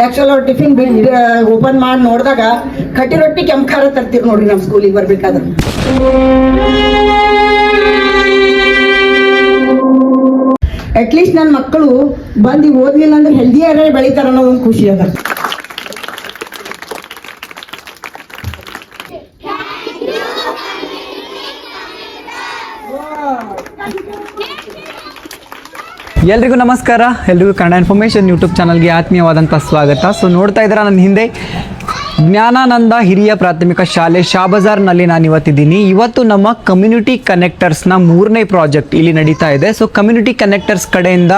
Actual ಅವ್ರು tiffin open ಮಾಡಿ ನೋಡಿದಾಗ ಕಟ್ಟಿ ರೊಟ್ಟಿ ಕೆಂಪು ಖಾರ ತರ್ತೀವಿ ನೋಡ್ರಿ ನಮ್ಮ ಸ್ಕೂಲಿಗೆ ಬರ್ಬೇಕಾದ್ರೆ. ಅಟ್ಲೀಸ್ಟ್ ನನ್ನ ಮಕ್ಕಳು ಬಂದು ಓದ್ಲಿಲ್ಲ ಅಂದ್ರೆ ಹೆಲ್ದಿಯಾರೇ ಬೆಳಿತಾರ ಅನ್ನೋದೊಂದು ಖುಷಿ ಅದ. ಎಲ್ರಿಗೂ ನಮಸ್ಕಾರ, ಎಲ್ರಿಗೂ ಕನ್ನಡ ಇನ್ಫಾರ್ಮೇಷನ್ ಯೂಟ್ಯೂಬ್ ಚಾನಲ್ಗೆ ಆತ್ಮೀಯವಾದಂಥ ಸ್ವಾಗತ. ಸೊ ನೋಡ್ತಾ ಇದ್ದೀರಾ ನನ್ನ ಹಿಂದೆ ಜ್ಞಾನಾನಂದ ಹಿರಿಯ ಪ್ರಾಥಮಿಕ ಶಾಲೆ ಶಾಬಜಾರ್ನಲ್ಲಿ ನಾನು ಇವತ್ತಿದ್ದೀನಿ. ಇವತ್ತು ನಮ್ಮ ಕಮ್ಯುನಿಟಿ ಕನೆಕ್ಟರ್ಸ್ನ 3ನೇ ಪ್ರಾಜೆಕ್ಟ್ ಇಲ್ಲಿ ನಡೀತಾ ಇದೆ. ಸೊ ಕಮ್ಯುನಿಟಿ ಕನೆಕ್ಟರ್ಸ್ ಕಡೆಯಿಂದ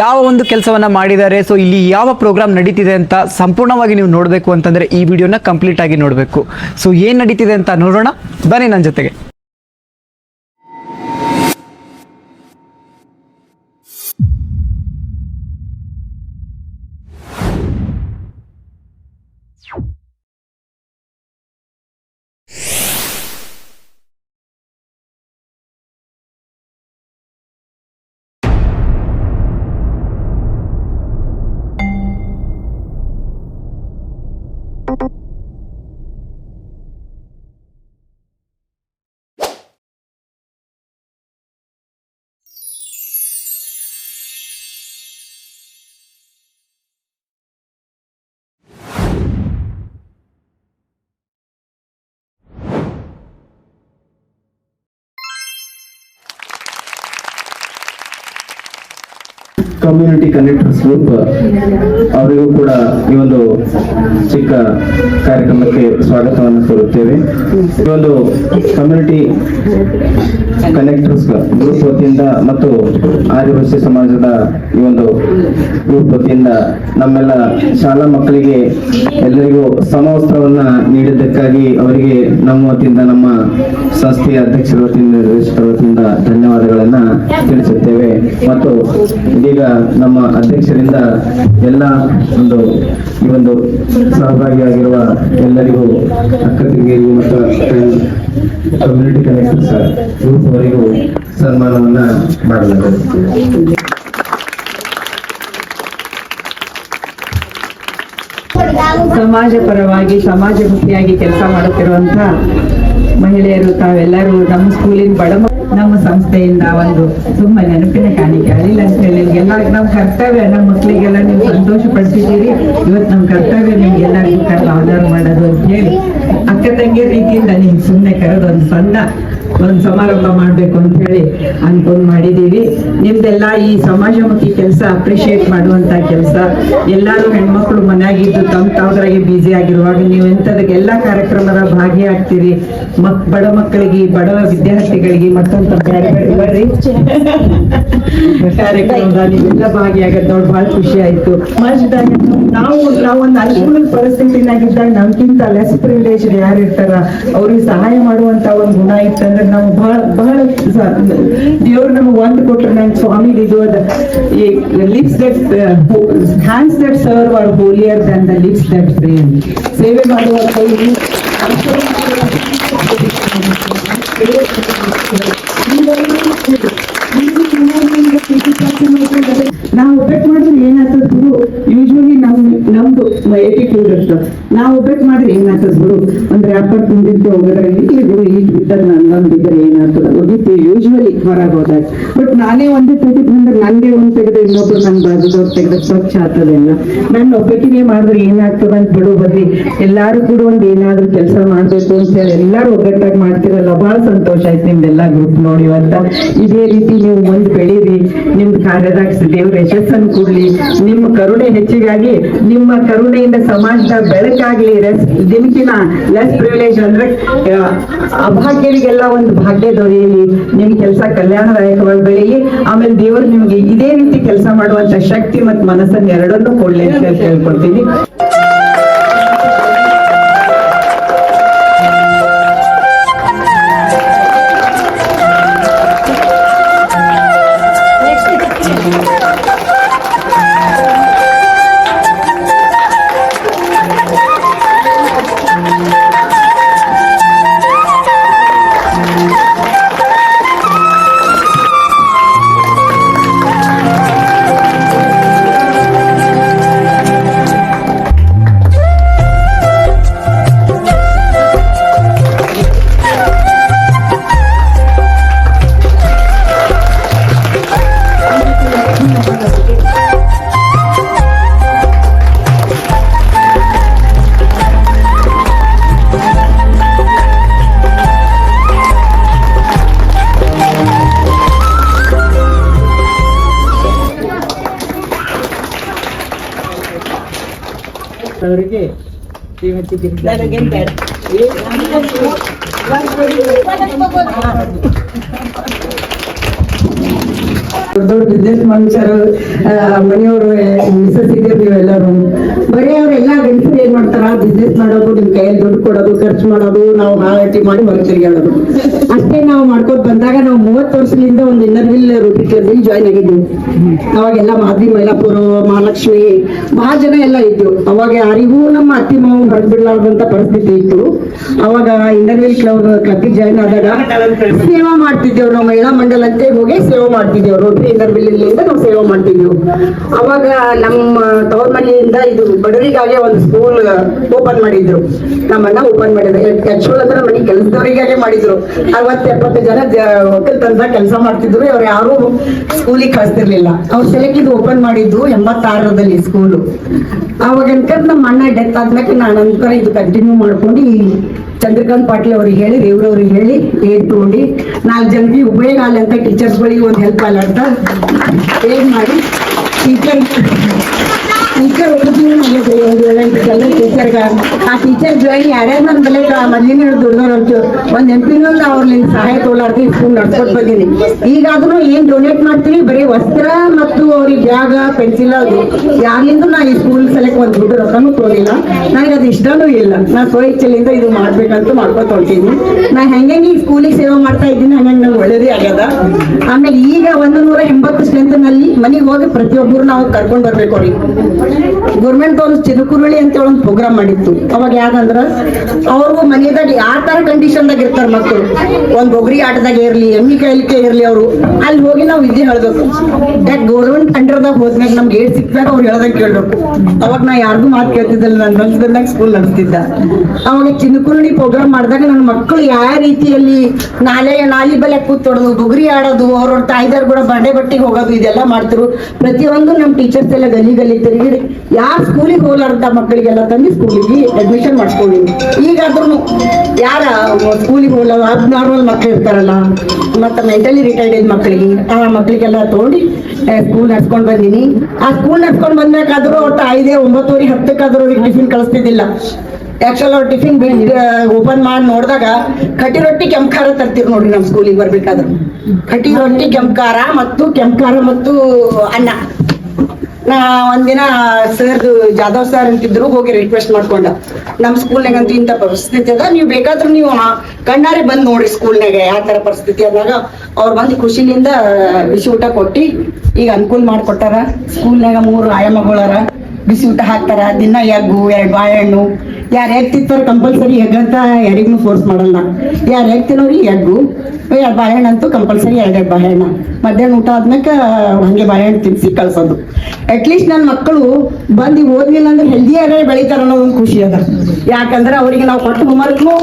ಯಾವ ಒಂದು ಕೆಲಸವನ್ನು ಮಾಡಿದ್ದಾರೆ, ಸೊ ಇಲ್ಲಿ ಯಾವ ಪ್ರೋಗ್ರಾಮ್ ನಡೀತಿದೆ ಅಂತ ಸಂಪೂರ್ಣವಾಗಿ ನೀವು ನೋಡಬೇಕು ಅಂತಂದರೆ ಈ ವಿಡಿಯೋನ ಕಂಪ್ಲೀಟ್ ಆಗಿ ನೋಡಬೇಕು. ಸೊ ಏನು ನಡೀತಿದೆ ಅಂತ ನೋಡೋಣ ಬನ್ನಿ ನನ್ನ ಜೊತೆಗೆ. ಕಮ್ಯುನಿಟಿ ಕನೆಕ್ಟರ್ಸ್ ಗ್ರೂಪ್ ಅವರಿಗೂ ಕೂಡ ಈ ಒಂದು ಚಿಕ್ಕ ಕಾರ್ಯಕ್ರಮಕ್ಕೆ ಸ್ವಾಗತವನ್ನು ಕೋರುತ್ತೇವೆ. ಈ ಒಂದು ಕಮ್ಯುನಿಟಿ ಕನೆಕ್ಟರ್ಸ್ ಗ್ರೂಪ್ ವತಿಯಿಂದ ಮತ್ತು ಆದಿವಾಸಿ ಸಮಾಜದ ಈ ಒಂದು ಗ್ರೂಪ್ ವತಿಯಿಂದ ನಮ್ಮೆಲ್ಲ ಶಾಲಾ ಮಕ್ಕಳಿಗೆ ಎಲ್ಲರಿಗೂ ಸಮವಸ್ತ್ರವನ್ನ ನೀಡಿದ್ದಕ್ಕಾಗಿ ಅವರಿಗೆ ನಮ್ಮ ವತಿಯಿಂದ, ನಮ್ಮ ಸಂಸ್ಥೆಯ ಅಧ್ಯಕ್ಷರ ವತಿಯಿಂದ, ನಿರ್ದೇಶಕರ ವತಿಯಿಂದ ಧನ್ಯವಾದಗಳನ್ನ ತಿಳಿಸುತ್ತೇವೆ. ಮತ್ತು ಇದೀಗ ನಮ್ಮ ಅಧ್ಯಕ್ಷರಿಂದ ಎಲ್ಲ ಈ ಒಂದು ಸಹಭಾಗಿಯಾಗಿರುವ ಎಲ್ಲರಿಗೂ, ಅಕ್ಕ ತಂಗಿಯರಿಗೂ ಮತ್ತು ಕಮ್ಯುನಿಟಿ ಕನೆಕ್ಟರ್ಸ್ ಗ್ರೂಪ್ ಅವರಿಗೂ ಸನ್ಮಾನವನ್ನ ಮಾಡಲಾಗಿದೆ. ಸಮಾಜ ಪರವಾಗಿ ಸಮಾಜಮುಖಿಯಾಗಿ ಕೆಲಸ ಮಾಡುತ್ತಿರುವಂತ ಮಹಿಳೆಯರು ತಾವೆಲ್ಲರೂ ನಮ್ಮ ಸ್ಕೂಲಿನ ನಮ್ಮ ಸಂಸ್ಥೆಯಿಂದ ಒಂದು ತುಂಬಾ ನೆನಪಿನ ಕಾಣಿಕೆ ಅಳಿಲ್ಲ ಅಂತ ಹೇಳಿ ನಿಮ್ಗೆಲ್ಲ ನಮ್ಮ ಕರ್ತವ್ಯ, ನಮ್ಮ ಮಕ್ಕಳಿಗೆಲ್ಲ ನೀವು ಸಂತೋಷ ಪಡಿಸಿದ್ದೀರಿ. ಇವತ್ತು ನಮ್ಮ ಕರ್ತವ್ಯ ನಿಮ್ಗೆಲ್ಲರಿಗೂ ಕರೆದು ಆಧಾರ ಮಾಡೋದು ಅಂತ ಹೇಳಿ ಅಕ್ಕ ತಂಗಿ ರೀತಿಯಿಂದ ನಿಮ್ಗೆ ಸುಮ್ಮನೆ ಕರೆದು ಒಂದು ಸಮಾರಂಭ ಮಾಡ್ಬೇಕು ಅಂತ ಹೇಳಿ ಅನ್ಕೊಂಡ್ ಮಾಡಿದೀವಿ. ನಿಮ್ದೆಲ್ಲ ಈ ಸಮಾಜಮುಖಿ ಕೆಲಸ ಅಪ್ರಿಶಿಯೇಟ್ ಮಾಡುವಂತ ಕೆಲಸ. ಎಲ್ಲಾರು ಹೆಣ್ಮಕ್ಳು ಮನೆಯಾಗಿದ್ದು ತಾವ್ದ್ರಾಗೆ ಬ್ಯುಸಿ ಆಗಿರುವಾಗ ನೀವು ಎಂತದಕ್ಕೆ ಎಲ್ಲಾ ಕಾರ್ಯಕ್ರಮದ ಭಾಗಿಯಾಗ್ತೀರಿ. ಬಡ ಮಕ್ಕಳಿಗೆ, ಬಡ ವಿದ್ಯಾರ್ಥಿಗಳಿಗೆ ಮತ್ತೊಂದು ಬರ್ರಿ ಕಾರ್ಯಕ್ರಮದ ನೀವೆಲ್ಲ ಭಾಗಿಯಾಗದ್ ನೋಡಿ ಬಹಳ ಖುಷಿ ಆಯ್ತು. ಸಮಾಜದಾಗ ನಾವು ಒಂದು ಅನುಕೂಲ ಪರಿಸ್ಥಿತಿನಾಗಿದ್ದಾಗ ನಮ್ಗಿಂತ ಲೆಸ್ ಪ್ರಿವಿಲೇಜ್ ಯಾರು ಇರ್ತಾರ ಅವ್ರಿಗೆ ಸಹಾಯ ಮಾಡುವಂತ ಒಂದು ಗುಣ ಇತ್ತಂದ್ರೆ ನಾವು ಬಹಳ ದೇವ್ರು ನಮ್ಗೆ ಒಂದು ಕೊಟ್ರೆ ನಂಗೆ ಸ್ವಾಮಿ ಇದು lips that hands that serve are holier than the lips that pray. ಸೇವೆ ಮಾಡುವ ಕೈ ನಾವು ಒಬ್ಬಟ್ಟು ಮಾಡಿದ್ರೆ ಏನಾಗ್ತದ ಬಿಡು, ಯೂಶ್ವಲಿ ನಮ್ದು ಎಟಿಟ್ಯೂಡ್ ಇರ್ತದೆ. ನಾವು ಒಬ್ಬಟ್ಟು ಮಾಡಿದ್ರೆ ಏನಾಗ್ತದ ಬಿಡು, ಅಂದ್ರೆ ಅಪ್ಪರ್ ತುಂಬಿದ್ದು ಹೋಗೋದ್ರಲ್ಲಿ ಬಿಡು, ಈಗ ಬಿದ್ದಾಗ ನನ್ನೊಂದಿದ್ರೆ ಏನಾಗ್ತದ ಹೋಗಿರ್ತೀವಿ ಯೂಶ್ವಲಿ ಹೊರಗೆ ಹೋದಾಗ. ಬಟ್ ನಾನೇ ಒಂದೇ ತೆಗೆದು ಅಂದ್ರೆ ನಂದೇ ಒಂದು ತೆಗೆದ್ರೆ ಇನ್ನೊಬ್ರು ನನ್ ಬಾಜುದವ್ರು ತೆಗೆದ್ರೆ ಸ್ವಚ್ಛ ಆಗ್ತದೆಲ್ಲ. ನನ್ನ ಒಬ್ಬಟ್ಟಿಗೆ ಮಾಡಿದ್ರೆ ಏನಾಗ್ತದ ಅಂತ ಬಿಡು, ಬರ್ರಿ ಎಲ್ಲಾರು ಕೂಡ ಒಂದ್ ಏನಾದ್ರು ಕೆಲಸ ಮಾಡ್ಬೇಕು ಅಂತ ಹೇಳಿ ಎಲ್ಲಾರು ಒಗ್ಗಟ್ಟಾಗಿ ಮಾಡ್ತಿರಲ್ಲ, ಬಹಳ ಸಂತೋಷ ಆಯ್ತು ನಿಮ್ದೆಲ್ಲ ಗ್ರೂಪ್ ನೋಡಿ ಅಂತ. ಇದೇ ರೀತಿ ನೀವು ಮುಂದೆ ಬೆಳೀರಿ, ನಿಮ್ದು ಕಾರ್ಯದಾಗ ದೇವ್ರ ಯಶಸ್ಸನ್ನು ಕೊಡ್ಲಿ, ನಿಮ್ಮ ಕರುಣೆ ಹೆಚ್ಚಿಗಾಗಿ, ನಿಮ್ಮ ಕರುಣೆಯಿಂದ ಸಮಾಜದ ಬೆಳಕಾಗ್ಲಿ. ದಿನಕಿನ ಲೆಸ್ ಪ್ರಿವಿಲೇಜ್ ಅಂದ್ರೆ ಅಭಾಗ್ಯರಿಗೆಲ್ಲ ಒಂದು ಭಾಗ್ಯ ದೊರೆಯಲಿ, ನಿಮ್ ಕೆಲಸ ಕಲ್ಯಾಣದಾಯಕವಾಗಿ ಬೆಳೆಯಿ. ಆಮೇಲೆ ದೇವರು ನಿಮ್ಗೆ ಇದೇ ರೀತಿ ಕೆಲಸ ಮಾಡುವಂತ ಶಕ್ತಿ ಮತ್ತು ಮನಸ್ಸನ್ನು ಎರಡನ್ನೂ ಕೊಡ್ಲಿ ಅಂತ ಕೇಳ್ಕೊಳ್ತೀನಿ. ಅವರಿಗೆ ಶ್ರೀಮತಿ ದೊಡ್ಡ ಬಿಸ್ನೆಸ್ ಮನುಷ್ಯರು ಮನೆಯವರು ಮಿಸಸ್ ಇದ್ದೀರಿ ನೀವೆಲ್ಲರೂ. ಬರೀ ಅವ್ರೆಲ್ಲ ಗಂಡಸರು ಏನ್ ಮಾಡ್ತಾರ, ಬಿಸ್ನೆಸ್ ಮಾಡೋದು, ನಿಮ್ ಕೈಯಲ್ಲಿ ದುಡ್ಡು ಕೊಡೋದು, ಖರ್ಚು ಮಾಡೋದು, ನಾವು ಹಾಳಾಟಿ ಮಾಡಿ ಹೊರಗೆ ತಿರುಗಾಡೋದು ಅಷ್ಟೇ ನಾವು ಮಾಡ್ಕೊತ ಬಂದಾಗ ನಾವು 30 ವರ್ಷದಿಂದ ಒಂದು ಇನ್ನರ್ವಿಲ್ ರೋಟಿ ಕ್ಲಬ್ಬಿಗೆ ಜಾಯ್ನ್ ಆಗಿದ್ವಿ. ಅವಾಗೆಲ್ಲ ಮಾದ್ರಿ ಮೈಲಾಪುರ, ಮಹಾಲಕ್ಷ್ಮಿ ಬಹಳ ಜನ ಎಲ್ಲ ಇದ್ವು. ಅವಾಗ ಯಾರಿಗೂ ನಮ್ಮ ಅತ್ತಿ ಮಾವು ಹೊರಬಿಡ್ಲಾರ್ದಂತ ಪರಿಸ್ಥಿತಿ ಇತ್ತು. ಅವಾಗ ಇನ್ನರ್ವಿಲ್ ಕ್ಲಬ್ಗೆ ಜಾಯ್ನ್ ಆದಾಗ ಸೇವಾ ಮಾಡ್ತಿದ್ದೇವೆ ನಾವು. ಮಹಿಳಾ ಮಂಡಲ ಅಂತ ಹೋಗಿ ಸೇವಾ ಮಾಡ್ತಿದ್ದೇವೆ. ರೋಟರಿ ಇನ್ನರ್ವಿಲ್ಲಿಂದ ನಾವು ಸೇವಾ ಮಾಡ್ತಿದ್ದೆವು. ಅವಾಗ ನಮ್ಮ ತವರ್ ಮನೆಯಿಂದ ಇದು ಬಡವರಿಗಾಗೆ ಒಂದು ಸ್ಕೂಲ್ ಓಪನ್ ಮಾಡಿದ್ರು. ನಮ್ಮನ್ನ ಓಪನ್ ಮಾಡಿದ್ರು. ಆಕ್ಚುಲ್ ಅಂದ್ರೆ ಮನೆ ಕೆಲಸದವರಿಗಾಗೆ ಮಾಡಿದ್ರು. 60-70 ಜನ ಒಕ್ಕಲ್ತನದ ಕೆಲಸ ಮಾಡ್ತಿದ್ರು. ಅವ್ರು ಯಾರು ಸ್ಕೂಲಿಗೆ ಕಳಿಸ್ತಿರ್ಲಿಲ್ಲ. ಅವ್ರು ಸೆಲೆಕ್ಟ್ ಇದು ಓಪನ್ ಮಾಡಿದ್ದು 86ರಲ್ಲಿ ಸ್ಕೂಲು. ಅವಾಗ ಅನ್ಕರ್ ನಮ್ಮ ಅಣ್ಣ ಡೆತ್ ಆದ್ಮೇಲೆ ನಾನು ಅನ್ಕರ ಇದು ಕಂಟಿನ್ಯೂ ಮಾಡ್ಕೊಂಡು ಈ ಚಂದ್ರಕಾಂತ್ ಪಾಟೀಲ್ ಅವ್ರಿಗೆ ಹೇಳಿ, ದೇವ್ರವ್ರಿಗೆ ಹೇಳಿ ಏನ್ ತಗೊಂಡು 4 ಜನರಿಗೆ ಉಪಯೋಗ ಆಗಲಿ ಅಂತ ಟೀಚರ್ಸ್ಗಳಿಗೆ ಒಂದು ಹೆಲ್ಪ್ ಆಗಲ್ಲ ಅಂತ ಏನ್ ಮಾಡಿ ಟೀಚರ್ ಆ ಟೀಚರ್ ಜಾಯಿನ್ ಯಾರ್ಯಾರು ನನ್ನ ಬೆಲೆ ಮೊದ್ಲಿನ ದುಡ್ದವ್ರು ಒಂದ್ ಎಂಪಿನೂ ಅವ್ರಲ್ಲಿ ಸಹಾಯ ತಗೊಳ್ಳಾರ್ದು ಸ್ಕೂಲ್ ನಡ್ಸ್ಕೊಟ್ ಬಂದೀನಿ. ಈಗಾದ್ರೂ ಏನ್ ಡೊನೇಟ್ ಮಾಡ್ತೀನಿ ಬರೀ ವಸ್ತ್ರ ಮತ್ತು ಅವ್ರಿಗೆ ಬ್ಯಾಗ, ಪೆನ್ಸಿಲ್ ಅದು ಯಾರ್ಲಿಂದ ನಾ ಈ ಸ್ಕೂಲ್ ಸಲಕ್ಕೆ ಒಂದ್ ದುಡ್ಡು ರೊಕ್ಕನೂ ತೋರಿಲ್ಲ. ನನಗೆ ಅದು ಇಷ್ಟನೂ ಇಲ್ಲ. ನಾ ಸ್ವಇಚ್ಛೆಯಿಂದ ಇದು ಮಾಡ್ಬೇಕಂತ ಮಾಡ್ಕೊತ ಹೊಂಟೀನಿ. ನಾ ಹೆಂಗೆ ಈ ಸ್ಕೂಲಿಗೆ ಸೇವೆ ಮಾಡ್ತಾ ಇದ್ದೀನಿ ಹಂಗೆ ನಂಗೆ ಒಳ್ಳೇದೇ ಆಗ್ಯದ. ಆಮೇಲೆ ಈಗ 180 ಸ್ಟ್ರೆಂತ್ ನಲ್ಲಿ ಮನೆಗೆ ಹೋಗಿ ಪ್ರತಿಯೊಬ್ಬರು ನಾವು ಕರ್ಕೊಂಡ್ ಬರ್ಬೇಕು ಅವ್ರಿಗೆ. ಗೌರ್ಮೆಂಟ್ ಒಂದು ಚಿರುಕುರುಳಿ ಅಂತ ಒಂದು ಪ್ರೋಗ್ರಾಮ್ ಮಾಡಿತ್ತು. ಅವಾಗ ಯಾಕಂದ್ರ ಅವ್ರು ಮನೆಯದಾಗ ಯಾವ ತರ ಕಂಡೀಷನ್ದಾಗ ಇರ್ತಾರ ಮಕ್ಕಳು, ಒಂದ್ ಬೊಗ್ರಿ ಆಟದಾಗ ಇರ್ಲಿ, ಎಮ್ಮಿ ಕೈಲಿಕ್ಕೆ ಇರ್ಲಿ, ಅವರು ಅಲ್ಲಿ ಹೋಗಿ ನಾವು ವಿದ್ಯೆ ಹೇಳ್ಬೇಕು. ಯಾಕೆ ಗೌರ್ಮೆಂಟ್ ಅಂಡರ್ದಾಗ ಹೋದ್ಮ್ಯಾಗ ನಮ್ಗೆ ಏನ್ ಸಿಕ್ಕಾಗ ಅವ್ರು ಹೇಳ್ದಾಗ ಕೇಳ್ಬೇಕು. ಅವಾಗ ನಾ ಯಾರಿಗೂ ಮಾತು ಕೇಳ್ತಿದ್ದಲ್ಲ. ನಾನು ಮನ್ಸದಾಗ ಸ್ಕೂಲ್ ನಡೆಸ್ತಿದ್ದ. ಅವಾಗ ಚಿನುಕುರುಳಿ ಪ್ರೋಗ್ರಾಮ್ ಮಾಡಿದಾಗ ನನ್ನ ಮಕ್ಕಳು ಯಾವ ರೀತಿಯಲ್ಲಿ ನಾಲಿ ಬಲೆ ಕೂತ್ಕೊಡೋದು, ಬೊಗ್ರಿ ಆಡೋದು, ಅವ್ರವ್ರ ತಾಯಿದಾರ್ ಕೂಡ ಬಂಡೆ ಬಟ್ಟಿಗೆ ಹೋಗೋದು, ಇದೆಲ್ಲ ಮಾಡ್ತಿರು. ಪ್ರತಿಯೊಂದು ನಮ್ಮ ಟೀಚರ್ಸ್ ಎಲ್ಲ ಗಲಿ ತಿರುಗಿ ಯಾರು ಸ್ಕೂಲಿಗೆ ಹೋಗ್ಲಾರ್ದ ಮಕ್ಕಳಿಗೆಲ್ಲ ತಂದು ಸ್ಕೂಲಿಗೆ ಅಡ್ಮಿಷನ್ ಮಾಡಿಸ್ಕೊಂಡಿನಿ. ಈಗಾದ್ರೂ ಯಾರ ಸ್ಕೂಲಿಗೆ ಹೋಗಲ್ಲ ಅಬ್ನಾರ್ಮಲ್ ಮಕ್ಳು ಇರ್ತಾರಲ್ಲ, ಮತ್ತೆ ಮೆಂಟಲಿ ರಿಟೈರ್ಡ್ ಮಕ್ಕಳಿಗೆ ಆ ಮಕ್ಕಳಿಗೆಲ್ಲ ತಗೊಂಡು ಸ್ಕೂಲ್ ನಡ್ಸ್ಕೊಂಡ್ ಬಂದೀನಿ. ಆ ಸ್ಕೂಲ್ ನಡ್ಸ್ಕೊಂಡ್ ಬಂದ್ಬೇಕಾದ್ರೂ ಒಟ್ಟು 5, 9, 10 ಅವ್ರಿಗೆ ಟಿಫಿನ್ ಕಳಿಸ್ತಿದ್ದಿಲ್ಲ. ಆಕ್ಚುಲ್ ಅವ್ರು ಟಿಫಿನ್ ಓಪನ್ ಮಾಡಿ ನೋಡಿದಾಗ ಕಟ್ಟಿ ರೊಟ್ಟಿ ಕೆಂಪು ಖಾರ ತರ್ತೀರಿ ನೋಡ್ರಿ. ನಮ್ಮ ಸ್ಕೂಲಿಗೆ ಬರ್ಬೇಕಾದ್ರೆ ಕಟ್ಟಿ ರೊಟ್ಟಿ ಕೆಂಪು ಖಾರ ಮತ್ತು ಅನ್ನ. ನಾ ಒಂದಿನ ಸರ್ದು ಜಾಧವ್ ಸರ್ ಅಂತಿದ್ರು, ಹೋಗಿ ರಿಕ್ವೆಸ್ಟ್ ಮಾಡ್ಕೊಂಡ, ನಮ್ಮ ಸ್ಕೂಲ್ನಾಗಂತೂ ಇಂಥ ಪರಿಸ್ಥಿತಿ ಅದ, ನೀವು ಬೇಕಾದ್ರೂ ನೀವು ಕಣ್ಣಾರೆ ಬಂದ್ ನೋಡ್ರಿ ಸ್ಕೂಲ್ನಾಗ ಯಾವ ತರ ಪರಿಸ್ಥಿತಿ ಆದಾಗ. ಅವ್ರು ಬಂದು ಖುಷಿಲಿಂದ ಬಿಸಿ ಊಟ ಕೊಟ್ಟು ಈಗ ಅನುಕೂಲ ಮಾಡ್ಕೊಟ್ಟಾರ. ಸ್ಕೂಲ್ನಾಗ 3 ಆಯಾಮಗಳಾರ, ಬಿಸಿ ಊಟ ಹಾಕ್ತಾರ. ದಿನ ಎಗ್ಗು, 2 ಬಾಳೆಹಣ್ಣು. ಯಾರು ಎಗ್ ತಿಂತಾರ ಕಂಪಲ್ಸರಿ ಎಗ್ ಅಂತ ಯಾರಿಗೂ ಫೋರ್ಸ್ ಮಾಡಲ್ಲ. ಯಾರು ಎಗ್ ತಿನ್ನೋರಿ ಎಗ್ಗು, 2 ಬಾಳೆಹಣ್ಣು ಅಂತೂ ಕಂಪಲ್ಸರಿ 2 ಬಾಳೆಹಣ್ಣು. ಮಧ್ಯಾಹ್ನ ಊಟ ಆದ್ಮೇಲೆ ಹಂಗೆ ಬಾಳೆಹಣ್ಣು ತಿನ್ಸಿ ಕಳ್ಸೋದು. ಅಟ್ಲೀಸ್ಟ್ ನನ್ನ ಮಕ್ಕಳು ಬಂದು ಓದ್ಲಿಲ್ಲ ಅಂದ್ರೆ ಹೆಲ್ದಿಯಾಗೇ ಬೆಳಿತಾರ ಅನ್ನೋ ಒಂದು ಖುಷಿ ಅದ. ಯಾಕಂದ್ರೆ ಅವರಿಗೆ ನಾವು ಕೊಟ್ಟು ಹೋಮ್ವರ್ಕ್ನು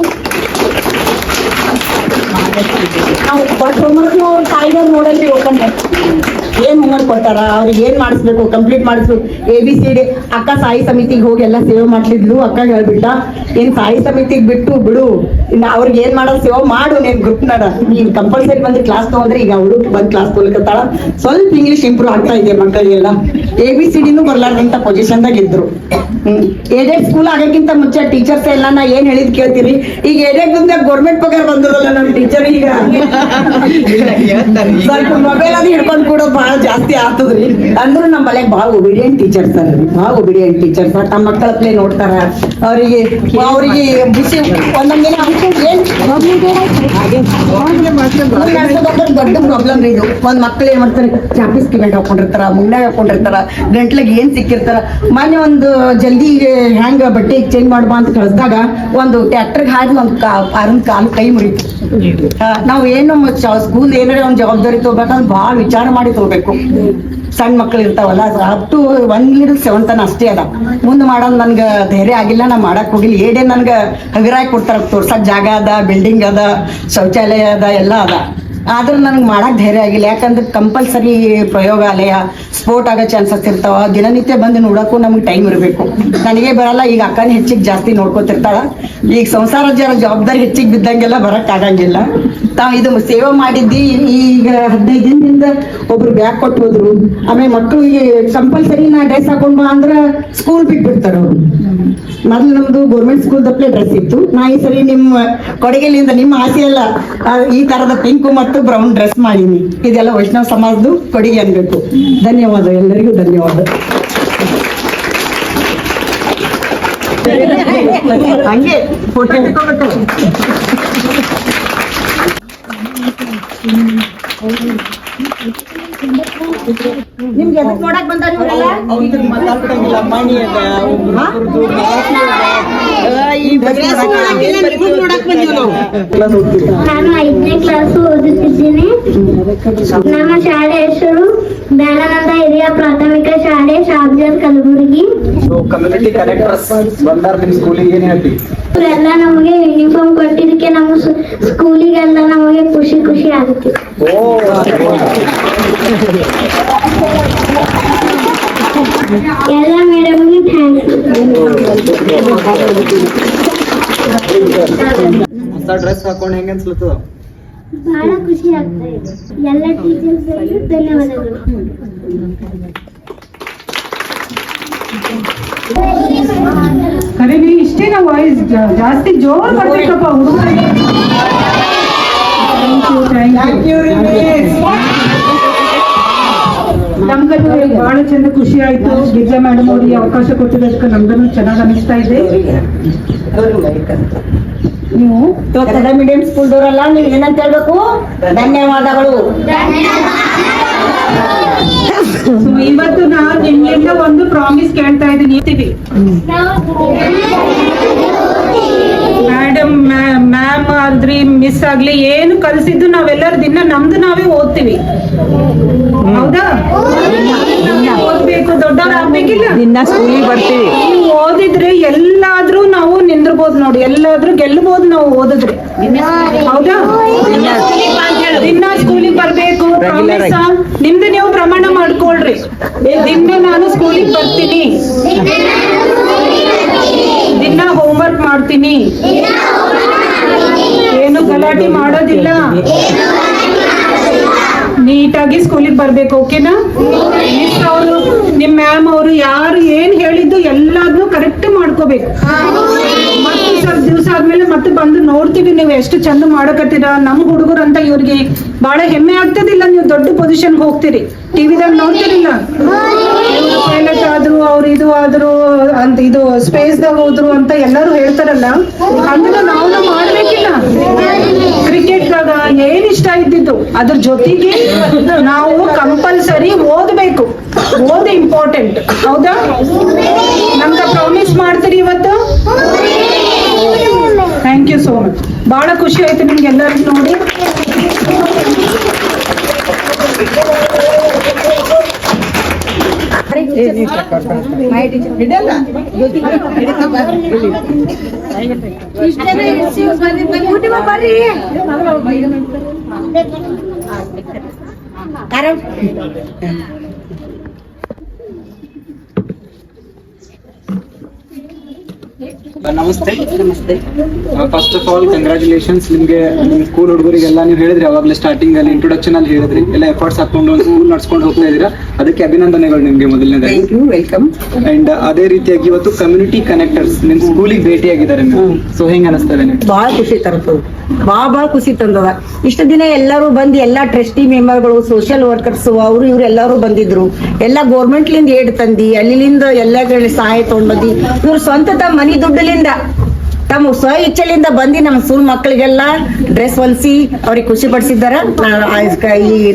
ಅವ್ರ ತಾಯಿದವ್ರು ನೋಡಲ್ರಿ ಓಪನ್ ಏನ್ ಹೋಮ್ವರ್ಕ್ ಕೊಟ್ಟಾರ, ಅವ್ರಿಗೆ ಏನ್ ಮಾಡಿಸ್ಬೇಕು, ಕಂಪ್ಲೀಟ್ ಮಾಡಿಸ್ಬೇಕು. ABCD ಅಕ್ಕ ಸಾಯಿ ಸಮಿತಿಗೆ ಹೋಗಿ ಎಲ್ಲ ಸೇವೆ ಮಾಡ್ತಿದ್ಲು. ಅಕ್ಕ ಹೇಳ್ಬಿಟ್ಟ, ಏನ್ ಸಾಯಿ ಸಮಿತಿಗೆ ಬಿಡು, ಇನ್ನು ಅವ್ರಿಗೆ ಏನ್ ಮಾಡೋದು ಸೇವೆ ಮಾಡು. ನೀನ್ ಗ್ರೂಪ್ನಾಗ ನೀನ್ ಕಂಪಲ್ಸರಿ ಬಂದು ಕ್ಲಾಸ್ ತಗೊಂಡ್ರೆ ಈಗ ಅವಳು ಬಂದ್ ಕ್ಲಾಸ್ ತೊಗೊಳ್ಕತ್ತಾಳ. ಸ್ವಲ್ಪ ಇಂಗ್ಲಿಷ್ ಇಂಪ್ರೂವ್ ಆಗ್ತಾ ಇದೆ ಮಕ್ಕಳಿಗೆಲ್ಲ. ABCDನೂ ಬರ್ಲಾರ್ದಂತ ಪೊಸಿಷನ್ದಾಗ ಇದ್ರು. ಏಡೆಡ್ ಸ್ಕೂಲ್ ಆಗಕ್ಕಿಂತ ಮುಂಚೆ ಟೀಚರ್ಸ್ ಎಲ್ಲ ನಾ ಏನ್ ಹೇಳಿದ್ ಕೇಳ್ತೀರಿ. ಈಗ ಏಡೆಡ್ ಗೌರ್ಮೆಂಟ್ ಪಗಾರ ಬಂದಿರಲ್ಲ ನಮ್ಮ ಟೀಚರ್. ಈಗ ಸ್ವಲ್ಪ ಮೊಬೈಲ್ ಅದು ಹಿಡ್ಕೊಂಡ್ ಕೂಡ ಬಹಳ ಜಾಸ್ತಿ ಆಗ್ತದ್ರಿ. ಅಂದ್ರೂ ನಮ್ಮ ಮನೆಗೆ ಬಹಳ ಒಬಿಡಿಯಂಟ್ ಟೀಚರ್ಸ್ ಅದ್ರಿ, ಬಹಳ ಒಬಿಡಿಯಂಟ್ ಟೀಚರ್ಸ್. ತಮ್ಮ ಮಕ್ಕಳ ಪ್ಲೇ ನೋಡ್ತಾರ. ಅವ್ರಿಗೆ ಬಿಸಿ ಒಂದೊಂದ್ ದಿನ ಏನ್ ದೊಡ್ಡ ಪ್ರಾಬ್ಲಮ್ ರೀ ಇದು. ಒಂದ್ ಮಕ್ಳು ಏನ್ ಮಾಡ್ತಾರೆ, ಚಾಪೀಸ್ ಕಿವೆಂಟ್ ಹಾಕೊಂಡಿರ್ತಾರ, ಮುಂಡಾಗ ಹಾಕೊಂಡಿರ್ತಾರ, ಗಂಟ್ಲಿಗೆ ಏನ್ ಸಿಕ್ಕಿರ್ತಾರ. ಮೊನ್ನೆ ಒಂದು ಜಲ್ದಿ ಹ್ಯಾಂಗ ಬಟ್ಟೆ ಚೇಂಜ್ ಮಾಡ್ಬಾ ಅಂತ ಕಳಿಸಿದಾಗ ಒಂದು ಟ್ರ್ಯಾಕ್ಟರ್ಗೆ ಹಾಕಿ ಒಂದು ಕಾಲು ಕೈ ಮುರಿತು. ನಾವು ಏನು ಸ್ಕೂಲ್ ಏನಾರ ಒಂದು ಜವಾಬ್ದಾರಿ ತಗೋಬೇಕಂದ್ರೆ ಬಹಳ ವಿಚಾರ ಮಾಡಿ ತಗೋಬೇಕು. ಸಣ್ಣ ಮಕ್ಳು ಇರ್ತಾವಲ್ಲ, ಅಪ್ ಟು 1 7 ತನ ಅಷ್ಟೇ ಅದ. ಮುಂದೆ ಮಾಡೋದು ನನ್ಗೆ ಧೈರ್ಯ ಆಗಿಲ್ಲ, ನಾ ಮಾಡಕ್ ಹೋಗಿಲ್ಲ. ಏಡೇ ನನ್ಗೆ ಹಗರಾಗಿ ಕೊಡ್ತಾರ, ತೋರ್ಸಕ್ ಜಾಗ ಅದ, ಬಿಲ್ಡಿಂಗ್ ಅದ, ಶೌಚಾಲಯ ಅದ, ಎಲ್ಲ ಅದ. ಆದ್ರೆ ನನಗೆ ಮಾಡಕ್ ಧೈರ್ಯ ಆಗಿಲ್ಲ. ಯಾಕಂದ್ರೆ ಕಂಪಲ್ಸರಿ ಪ್ರಯೋಗಾಲಯ ಸ್ಫೋಟ್ ಆಗೋ ಚಾನ್ಸಸ್ ಇರ್ತಾವ. ದಿನನಿತ್ಯ ಬಂದು ನೋಡಕ್ಕೂ ನಮ್ಗೆ ಟೈಮ್ ಇರಬೇಕು. ನನಗೆ ಬರಲ್ಲ. ಈಗ ಅಕ್ಕನ ಹೆಚ್ಚಿಗೆ ಜಾಸ್ತಿ ನೋಡ್ಕೊತಿರ್ತಾಳ. ಈಗ ಸಂಸಾರ ಜವಾಬ್ದಾರಿ ಹೆಚ್ಚಿಗೆ ಬಿದ್ದಂಗೆಲ್ಲ ಬರಕ್ ಆಗಂಗಿಲ್ಲ. ತಾವು ಇದು ಸೇವೆ ಮಾಡಿದ್ದಿ. ಈಗ 15 ದಿನದಿಂದ ಒಬ್ರು ಬ್ಯಾಗ್ ಕೊಟ್ಟು ಹೋದ್ರು. ಆಮೇಲೆ ಮಕ್ಕಳಿಗೆ ಕಂಪಲ್ಸರಿ ನಾ ಡ್ರೆಸ್ ಹಾಕೊಂಡ್ ಬಾ ಅಂದ್ರ ಸ್ಕೂಲ್ ಬಿಟ್ಬಿಡ್ತಾರ ಅವ್ರು. ಮೊದ್ಲು ನಮ್ದು ಗೌರ್ಮೆಂಟ್ ಸ್ಕೂಲ್ ದಪ್ಲೆ ಡ್ರೆಸ್ ಇತ್ತು. ನಾ ಈ ಸರಿ ನಿಮ್ಮ ಕೊಡಗಿಲಿಂದ ನಿಮ್ಮ ಆಸೆ ಎಲ್ಲ ಈ ತರದ ಪಿಂಕ್ ಮತ್ತು ಬ್ರೌನ್ ಡ್ರೆಸ್ ಮಾಡೀನಿ. ಇದೆಲ್ಲ ವೈಷ್ಣವ ಸಮಾಜದ್ದು ಕೊಡುಗೆ ಅನ್ಬೇಕು. ಧನ್ಯವಾದ, ಎಲ್ಲರಿಗೂ ಧನ್ಯವಾದ. ಹಂಗೆ ಫೋಟೋ ನಿಮ್ಗೆ ಎದಕ್ ನೋಡಕ್ ಬಂದಾರ ಇವರೆಲ್ಲ? ನಾನು 5ನೇ ಕ್ಲಾಸ್ ಓದುತ್ತಿದ್ದೇನೆ. ನಮ್ಮ ಶಾಲೆ ಹೆಸರು ಜ್ಞಾನಾನಂದ ಹಿರಿಯ ಪ್ರಾಥಮಿಕ ಶಾಲೆ, ಶಾಬ್ಜಾರ್, ಕಲಬುರಗಿ. ಕಮ್ಯುನಿಟಿ ಕನೆಕ್ಟರ್ಸ್ ಬಂದಾರ ನಿಮ್ ಸ್ಕೂಲಿಗೆ ಏನ್ ಹೇಳ್ತೀವಿ? ಎಲ್ಲ ನಮಗೆ ಯೂನಿಫಾರ್ಮ್ ಕೊಟ್ಟಿದ್ದಕ್ಕೆ ನಮ್ಮ ಸ್ಕೂಲಿಗೆಲ್ಲ ನಮಗೆ ಖುಷಿ ಖುಷಿ ಆಗುತ್ತೆ. ಎಲ್ಲ ಮೇಡಮ್ಗೆ ಥ್ಯಾಂಕ್ಸ್. ಡ್ರೆಸ್ ಹಾಕೊಂಡು ಹೆಂಗ ಅನ್ಸ್ಲತ್ತದ? ಬಹಳ ಖುಷಿ ಆಗ್ತಾ ಇದೆ. ಎಲ್ಲ ಟೀಚರ್ಸ್ಗಳಿಗೂ ಧನ್ಯವಾದಗಳು. ಕರೆಗೆ ಇಷ್ಟೇನ ವಾಯ್ಸ್ ಜಾಸ್ತಿ ಜೋರ್ ಬರ್ಬೇಕಪ್ಪ ಹುಡುಗರಿಗೆ. ನಮ್ಗದು ಬಹಳ ಚಂದ ಖುಷಿ ಆಯ್ತು. ಗಿರಿಜಾ ಮೇಡಮ್ ಅವ್ರಿಗೆ ಅವಕಾಶ ಕೊಟ್ಟಿದ್ದಕ್ಕೆ ನಮ್ಗನು ಚೆನ್ನಾಗ್ ಅನಿಸ್ತಾ ಇದೆ. ನೀವು ಕನ್ನಡ ಮೀಡಿಯಂ ಸ್ಕೂಲ್ದವರಲ್ಲ, ನೀವು ಏನಂತ ಹೇಳ್ಬೇಕು? ಧನ್ಯವಾದಗಳು. ಸೊ ಇವತ್ತು ನಾನು ನಿಮ್ಗೆಲ್ಲ ಒಂದು ಪ್ರಾಮಿಸ್ ಕೇಳ್ತಾ ಇದ್ದೀನಿ. ಮೇಡಮ್, ಮ್ಯಾಮ್ ಆದ್ರಿ, ಮಿಸ್ ಆಗ್ಲಿ, ಏನು ಕಲ್ಸಿದ್ದು ನಾವೆಲ್ಲರೂ ದಿನ ನಮ್ದು ನಾವೇ ಓದ್ತೀವಿ. ಹೌದಾ? ಓದ್ಬೇಕು, ದೊಡ್ಡವರಾಗ್ಬೇಕಿಲ್ಲ. ದಿನ ಸ್ಕೂಲಿಗೆ ಬರ್ತೀವಿ. ನೀವು ಓದಿದ್ರೆ ಎಲ್ಲಾದ್ರೂ ನಾವು ನಿಂದ್ರಬಹುದು ನೋಡಿ, ಎಲ್ಲಾದ್ರೂ ಗೆಲ್ಲಬಹುದು ನಾವು ಓದಿದ್ರೆ. ಹೌದಾ? ದಿನ ಸ್ಕೂಲಿಗೆ ಬರ್ಬೇಕು. ನಿಮ್ದು ನೀವು ಪ್ರಮಾಣ ಮಾಡ್ಕೊಳ್ರಿ. ದಿನ ನಾನು ಸ್ಕೂಲಿಗೆ ಬರ್ತೀನಿ, ದಿನ ಹೋಮ್ವರ್ಕ್ ಮಾಡ್ತೀನಿ, ಏನು ಗಲಾಟೆ ಮಾಡೋದಿಲ್ಲ, ನೀಟಾಗಿ ಸ್ಕೂಲಿಗೆ ಬರ್ಬೇಕು. ಓಕೆನಾ? ಮಿಸ್ ಅವರು, ನಿಮ್ ಮ್ಯಾಮ್ ಅವರು ಯಾರು ಏನ್ ಹೇಳಿದ್ದು ಎಲ್ಲಾದ್ನೂ ಕರೆಕ್ಟ್ ಮಾಡ್ಕೋಬೇಕು. ಮತ್ತೆ ಸ್ವಲ್ಪ ದಿವಸ ಆದ್ಮೇಲೆ ಮತ್ತೆ ಬಂದು ನೋಡ್ತೀವಿ ನೀವು ಎಷ್ಟು ಚಂದ ಮಾಡಕತ್ತೀರ. ನಮ್ ಹುಡುಗರು ಅಂತ ಇವ್ರಿಗೆ ಬಹಳ ಹೆಮ್ಮೆ ಆಗ್ತದಿಲ್ಲ. ನೀವು ದೊಡ್ಡ ಪೊಸಿಷನ್ ಹೋಗ್ತೀರಿ, ಟಿವಿದಾಗ ನೋಡ್ತಿರಿಲ್ಲ, ಪೈಲಟ್ ಆದ್ರು, ಅವ್ರು ಇದು ಆದ್ರು ಅಂತ, ಇದು ಸ್ಪೇಸ್ ದಾಗ ಹೋದ್ರು ಅಂತ ಎಲ್ಲರೂ ಹೇಳ್ತಾರಲ್ಲ. ಅದನ್ನ ನಾವು ಮಾಡ್ಬೇಕಿಲ್ಲ. ಕ್ರಿಕೆಟ್ ದಾಗ ಏನ್ ಇಷ್ಟ ಇದ್ದಿದ್ದು ಅದ್ರ ಜೊತೆಗೆ ನಾವು ಕಂಪಲ್ಸರಿ ಓದ್ಬೇಕು. ಓದ್ ಇಂಪಾರ್ಟೆಂಟ್. ಹೌದಾ? ನಮ್ಗ ಪ್ರಾಮಿಸ್ ಮಾಡ್ತೀರಿ ಇವತ್ತು? Thank you so much. ಬಹಳ ಖುಷಿ ಆಯ್ತು ನಿಮ್ಗೆಲ್ಲರಿಗೂ ನೋಡಿ. ನಮಸ್ತೆ. ಫಸ್ಟ್ ಆಫ್ ಆಲ್ ಕಂಗ್ರಾಚುಲೇಷನ್ಸ್ ನಿಮ್ಗೆ. ನಿಮ್ ಸ್ಕೂಲ್ ಹುಡುಗರಿಗೆಲ್ಲ ನೀವು ಹೇಳಿದ್ರಿ ಅವಾಗಲೇ ಸ್ಟಾರ್ಟಿಂಗ್ ಅಲ್ಲಿ ಇಂಟ್ರೊಡಕ್ಷನ್ ಅಲ್ಲಿ ಹೇಳಿದ್ರಿ, ಎಲ್ಲ ಎಫರ್ಟ್ಸ್ ಹಾಕೊಂಡು ಸ್ಕೂಲ್ ನಡ್ಸ್ಕೊಂಡು ಹೋಗ್ತಾ ಇದೀರಾ. ಅದಕ್ಕೆ ಅಭಿನಂದನೆಗಳು ನಿಮ್ಗೆ ಮೊದಲನೇದಾಗಿ. ವೆಲ್ಕಮ್. ಅಂಡ್ ಅದೇ ರೀತಿಯಾಗಿ ಇವತ್ತು ಕಮ್ಯುನಿಟಿ ಕನೆಕ್ಟರ್ಸ್ ನಿಮ್ ಸ್ಕೂಲಿಗೆ ಭೇಟಿಯಾಗಿದ್ದಾರೆ. ಸೊ ಹೆಂಗ್ ಅನಿಸ್ತದೆ ನಿಮ್ಗೆ? ಬಹಳ ಖುಷಿ ತರ್ತದ. ಬಹಳ ಖುಷಿ ತಂದದ. ಇಷ್ಟ ದಿನ ಎಲ್ಲರೂ ಬಂದು, ಎಲ್ಲಾ ಟ್ರಸ್ಟಿ ಮೆಂಬರ್ಗಳು, ಸೋಷಿಯಲ್ ವರ್ಕರ್ಸ್, ಅವರು ಇವ್ರು ಎಲ್ಲರೂ ಬಂದಿದ್ರು. ಎಲ್ಲ ಗೌರ್ಮೆಂಟ್ ಲಿಂದ ಏಡ್ ತಂದಿ, ಅಲ್ಲಿಂದ ಎಲ್ಲ ಸಹಾಯ ತಗೊಂಡ್ ಬಂದಿ. ಇವ್ರು ಸ್ವಂತ ತಮ್ಮ ಮನಿ ದುಡ್ಡಲಿಂದ, ತಮ್ಮ ಸ್ವ ಇಚ್ಛೆಲಿಂದ ಬಂದು ನಮ್ಮ ಸ್ಕೂಲ್ ಮಕ್ಕಳಿಗೆಲ್ಲ ಡ್ರೆಸ್ ಹೊಲಿಸಿ ಅವ್ರಿಗೆ ಖುಷಿ ಪಡಿಸಿದ್ದಾರೆ.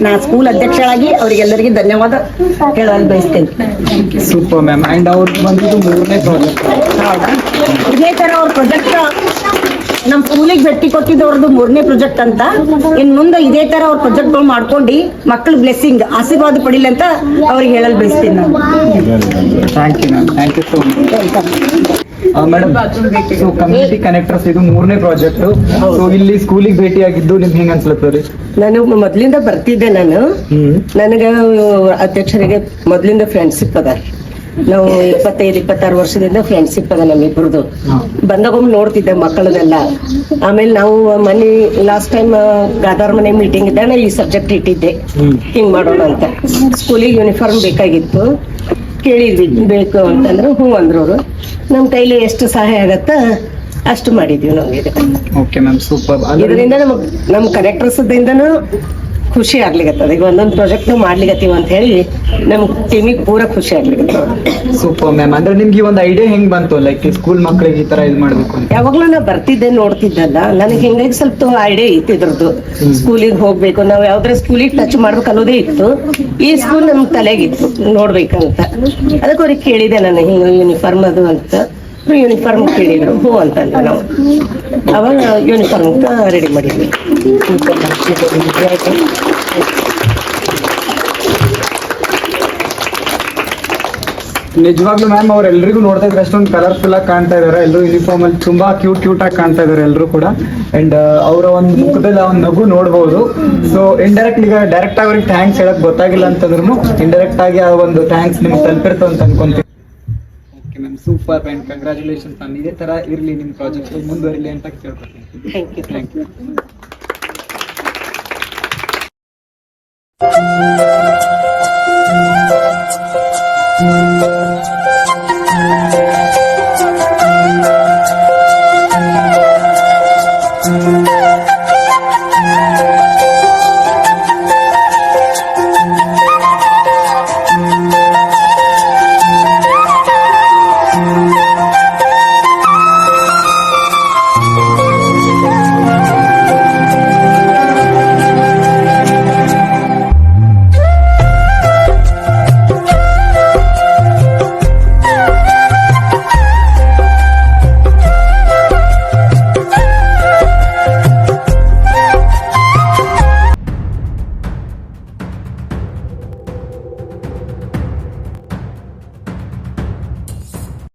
ನಾ ಸ್ಕೂಲ್ ಅಧ್ಯಕ್ಷರಾಗಿ ಅವ್ರಿಗೆಲ್ಲರಿಗೆ ಧನ್ಯವಾದ ಹೇಳಲು ಬಯಸ್ತೇನೆ. Super ma'am. ಅಂಡ್ ಅವ್ರು ಬಂದಿದ್ದು 3ನೇ ಪ್ರಾಜೆಕ್ಟ್. ಇದೇ ತರ ಅವ್ರ ಪ್ರಾಜೆಕ್ಟ್ ನಮ್ ಸ್ಕೂಲಿಗೆ ಭೇಟಿ ಕೊಟ್ಟಿದ್ದವ್ರದ್ದು 3ನೇ ಪ್ರಾಜೆಕ್ಟ್ ಅಂತ. ಇನ್ ಮುಂದೆ ಇದೇ ತರ ಅವ್ರ ಪ್ರಾಜೆಕ್ಟ್ಗಳು ಮಾಡ್ಕೊಂಡು ಮಕ್ಕಳ ಬ್ಲೆಸ್ಸಿಂಗ್ ಆಶೀರ್ವಾದ ಪಡಿಲಿ ಅಂತ ಅವ್ರಿಗೆ ಹೇಳಲು ಬಯಸ್ತೇನೆ ನಾನು. Thank you ma'am. Thank you so much. Madam so community connectors ಇದು 3ನೇ ಪ್ರಾಜೆಕ್ಟ್. ಸೊ ಇಲ್ಲಿ ಸ್ಕೂಲಿಗೆ ಭೇಟಿ ಆಗಿದ್ದು ನಿಮ್ಗೆ ಹೆಂಗ್ ಅನ್ಸ್ಲತ್ತದ್ರಿ? ನಾನು ಮೊದ್ಲಿಂದ ಬರ್ತಿದ್ದೆ. ನನಗ ಅಧ್ಯಕ್ಷರಿಗೆ ಮೊದ್ಲಿಂದ ಫ್ರೆಂಡ್ಶಿಪ್ ಅದ. ನಾವು 25-26 ವರ್ಷದಿಂದ ಫ್ರೆಂಡ್ಶಿಪ್ ಅದ ನಮ್ಮಿಬ್ರದ್ದು. ಬಂದಾಗೊಮ್ಮೆ ನೋಡ್ತಿದ್ದೆ ಮಕ್ಕಳದೆಲ್ಲ. ಆಮೇಲೆ ನಾವು ಮನೆ ಲಾಸ್ಟ್ ಟೈಮ್ ಗಾದಾರ್ ಮನೆ ಮೀಟಿಂಗ್ ಇದ್ದಾಗ ಈ ಸಬ್ಜೆಕ್ಟ್ ಇಟ್ಟಿದ್ದೆ, ಹಿಂಗ್ ಮಾಡೋಣ ಅಂತ. ಸ್ಕೂಲಿಗೆ ಯೂನಿಫಾರ್ಮ್ ಬೇಕಾಗಿತ್ತು, ಕೇಳಿದ್ವಿ ಬೇಕು ಅಂತಂದ್ರೆ ಹ್ಞೂ ಅಂದ್ರು ಅವರು. ನಮ್ಮ ಕೈಲಿ ಎಷ್ಟು ಸಹಾಯ ಆಗತ್ತ ಅಷ್ಟು ಮಾಡಿದ್ವಿ ನಾವು. Okay ma'am, super. ಇದರಿಂದ ನಮ್ಮ ಕಲೆಕ್ಟರ್ಸ್ ದಿಂದನೂ ಖುಷಿ ಆಗ್ಲಿಕತ್ತದ. ಈಗ ಒಂದೊಂದು ಪ್ರಾಜೆಕ್ಟ್ ಮಾಡ್ಲಿಕತ್ತೀವಿ ಅಂತ ಹೇಳಿ ನಮ್ ಟೀಮಿಗೆ ಪೂರ ಖುಷಿ ಆಗ್ಲಿಕತ್ತದ. Super ma'am. ಅಂದ್ರೆ ನಿಮ್ಗೆ ಒಂದು ಐಡಿಯಾ ಹೆಂಗ್ ಬಂತು ಲೈಕ್ ಸ್ಕೂಲ್ ಮಕ್ಕಳಿಗೆ ಈ ತರ ಇದು ಮಾಡ್ಬೇಕು ಅಂತ? ಯಾವಾಗ್ಲೂ ನಾ ಬರ್ತಿದ್ದೆ, ನೋಡ್ತಿದ್ದಲ್ಲ. ನನಗೆ ಹಿಂಗಾಗಿ ಸ್ವಲ್ಪ ಐಡಿಯಾ ಇತ್ತು ಇದ್ರದ್ದು. ಸ್ಕೂಲಿಗೆ ಹೋಗ್ಬೇಕು, ನಾವು ಯಾವ್ದಾರ ಸ್ಕೂಲಿಗೆ ಟಚ್ ಮಾಡ್ಬೇಕು ಅನ್ನೋದೇ ಇತ್ತು. ಈ ಸ್ಕೂಲ್ ನಮ್ ತಲೆಗಿತ್ತು ನೋಡ್ಬೇಕಂತ. ಅದಕ್ಕೆ ಅವ್ರಿಗೆ ಕೇಳಿದೆ ನಾನು, ಹಿಂಗ ಯೂನಿಫಾರ್ಮ್ ಅದು ಅಂತ. ಯೂನಿಫಾರ್ಮ್ ಕೇಳಿದ್ರು, ಹ್ಞೂ ಅಂತಂದ್ರೆ ನಾವು ಅವಾಗ ಯೂನಿಫಾರ್ಮ್ ರೆಡಿ ಮಾಡಿದ್ವಿ. ನಿಜವಾಗ್ಲೂ ಮ್ಯಾಮ್ ಅವ್ರೆಲ್ರಿಗೂ ನೋಡ್ತಾ ಇದ್ರೆ ಅಷ್ಟೊಂದು ಕಲರ್ಫುಲ್ ಆಗಿ ಕಾಣ್ತಾ ಇದಾರೆ. ಎಲ್ಲರೂ ಯೂನಿಫಾರ್ಮ್ ಅಲ್ಲಿ ತುಂಬಾ ಕ್ಯೂಟ್ ಆಗಿ ಕಾಣ್ತಾ ಇದಾರೆ ಎಲ್ಲರೂ ಕೂಡ. ಅಂಡ್ ಅವರ ಒಂದು ಮುಖದಲ್ಲಿ ಒಂದು ನಗು ನೋಡ್ಬೋದು. ಸೊ ಇಂಡೈರೆಕ್ಟ್ ಈಗ ಡೈರೆಕ್ಟ್ ಆಗಿ ಅವ್ರಿಗೆ ಥ್ಯಾಂಕ್ಸ್ ಹೇಳಕ್ ಗೊತ್ತಾಗಿಲ್ಲ ಅಂತಂದ್ರು ಇಂಡೈರೆಕ್ಟ್ ಆಗಿ ಆ ಒಂದು ಥ್ಯಾಂಕ್ಸ್ ನಿಮ್ಗೆ ತಲುಪಿರ್ತು ಅಂತ ಅನ್ಕೊಂತೀನಿ. Okay ma'am, super and congratulations ma'am. ಇದೇ ತರ ಇರ್ಲಿ ನಿಮ್ಮ ಪ್ರಾಜೆಕ್ಟ್ ಮುಂದುವರಿಲಿ ಅಂತ ಕೇಳ್ಕೊತೀನಿ. Thank you.